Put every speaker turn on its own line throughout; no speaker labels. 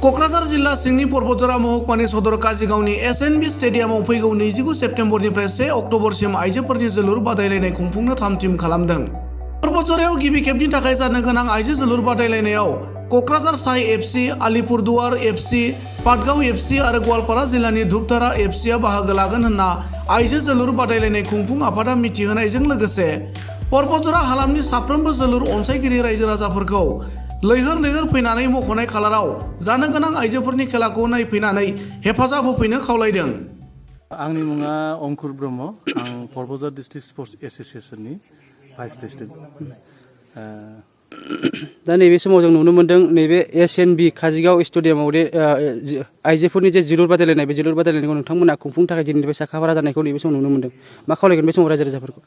क'क्राझार जिल्ला सिंनि पर्बतजरा महकुमानि सदर काजिगावनि एसएनबी स्टेडियामाव फैगौ 29 सेप्तेम्बरनिफ्राय 1 अक्ट'बरसिम आइजोफोरनि जोलुर बादायलायनाय खुंफुंनो थाम-थिम खालामदों। पर्बतजरायाव गिबि खेबनि थाखाय जानो गोनां आइजो जोलुर बादायलायनायाव क'क्राझार साइ FC, Alipurduar FC, Patgaon FC आरो गवालपारा जिल्लानि धुपधारा एफसिआ बाहागो लागोन होनना आइजो जोलुर बादायलायनाय खुंफुं आफादा मिथिहोनायजों लोगोसे पर्बतजरा हालामनि साफ्रोमबो जोलुर अनसायगिरि रायजो राजाफोरखौ लैहोर लैहोर फैनानै मख'नाय खालाराव जानो गोनां आइजोफोरनि खेलाखौ नायफैनानै हेफाजाब होफैनो खावलायदों।
आंनि मुङा अंकुर ब्रह्म। आं पर्बतजरा डिस्ट्रिक्ट स्पर्ट्स एस'सिएशननि भाइस प्रेसिडेन्ट।
दा नैबे समाव जों नुनो मोन्दों नैबे एसएनबी काजिगाव स्टेडियामाव आइजोफोरनि जे जोलुर बादायलायनाय बे जोलुर बादायलायनायखौ नोंथांमोना खुंफुंनो थाखाय दिनैनिफ्राय साखाफारा जानायखौ नैबे समाव नुनो मोन्दों। मा खावलायगोन बे समाव रायजो राजाफोरखौ?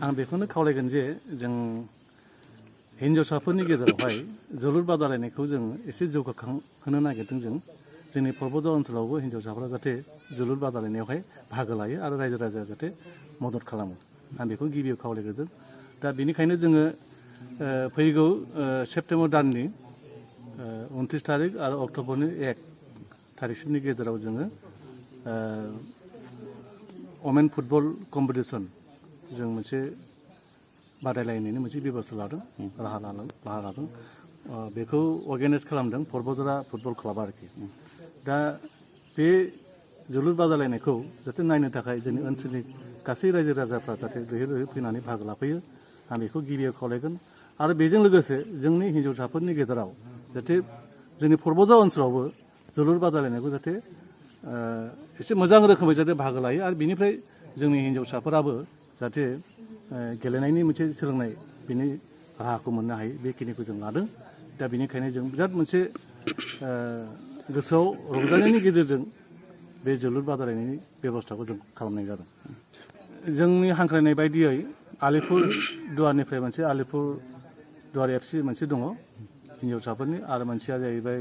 आं बेखौनो खावलायगोन जे जों हिन्जावसाफोरनि गेजेरावहाय जोलुर बादायलायनायखौ जों एसे जौगाखांहोनो नागिरदों। जोंनि पर्बतजरा ओनसोलावबो हिन्जावसाफोरा जाहाथे जोलुर बादायलायनायावहाय बाहागो लायो आरो रायजो राजाया जाहाथे मदद खालामो। आं बेखौ गिबियाव खावलायग्रोदों। दा बेनिखायनो जोङो फैगौ सेप्तेम्बर दाननि 29 थारिख आरो अक्ट'बरनि 1 थारिखसिमनि गेजेराव जोङो वमेन फुटबल कम्पिटिसन जों मोनसे बादायलायनायनि मोनसे बेबस्था लादों, राहा लादों। बेखौ अर्गानाइज खालामदों पर्बतजरा फुटबल क्लाबा आरोखि। दा बे जोलुर बादायलायनायखौ जाहाथे नायनो थाखाय जोंनि ओनसोलनि गासै रायजो राजाफ्रा जाहाथे लैहोर लैहोर फैनानै बाहागो लाफैयो, आं बेखौ गिबियाव खावलायगोन। आरो बेजों लोगोसे जोंनि हिन्जावसाफोरनि गेजेराव जाहाथे जोंनि पर्बतजरा ओनसोलावबो जोलुर बादायलायनायखौ जाहाथे एसे मोजां रोखोमै जाहाथे बाहागो लायो आरो बिनिफ्राय जोंनि हिन्जावसाफोराबो जाहाथे गेलेनायनि मोनसे सोलोंनाय बिनि राहाखौ मोननो हायो, बेखिनिखौ जों लादों। दा बेनिखायनो जों बिराद मोनसे गोसोआव रंजानायनि गेजेरजों बे जोलुर बादायलायनायनि बेबस्थाखौ जों खालामनाय जादों। जोंनि हांख्रायनाय बायदियै आलिपुरदुवारनिफ्राय मोनसे आलिपुरदुवार एफसि मोनसे दङ हिन्जावसाफोरनि, आरो मोनसेया जाहैबाय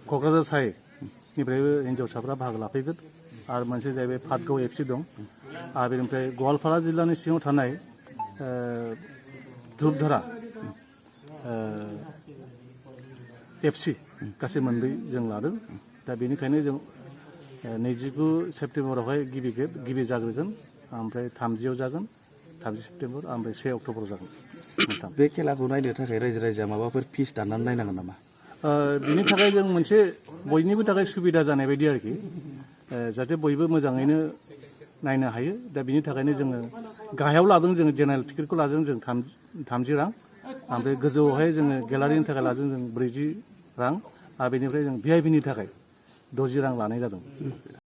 क'क्राझार साइनिफ्रायबो हिन्जावसाफ्रा बाहागो लाफैगोन, आरो मोनसे जाहैबाय पाटगाव एफसि दं, आरो बेनिफ्राय गवालपारा जिल्लानि सिङाव थानाय धुपधारा एफसि गासै मोनब्रै जों लादों। दा बेनिखायनो जों 29 सेप्तेम्बरावहाय गिबि जाग्रोगोन, ओमफ्राय 30आव जागोन, 30 सेप्तेम्बर, ओमफ्राय 1 अक्ट'बराव जागोन।
बे खेलाखौ नायनो थाखाय रायजो राजाया माबाफोर फिस दाननानै नायनांगोन नामा?
बिनि थाखाय जों मोनसे बयनिबो थाखाय सुबिदा जानाय बायदि आरोखि, जाहाथे बयबो मोजाङैनो नायनो हायो। दा बिनि थाखायनो जोङो गाहायाव लादों, जोङो जेनेरेल टिकेटखौ लादों जों 30 रां, ओमफ्राय गोजौआवहाय जोङो गेलारिनि थाखाय लादों जों 40 रां, आरो बेनिफ्राय जों भिआइपिनि थाखाय 60 रां लानाय जादों।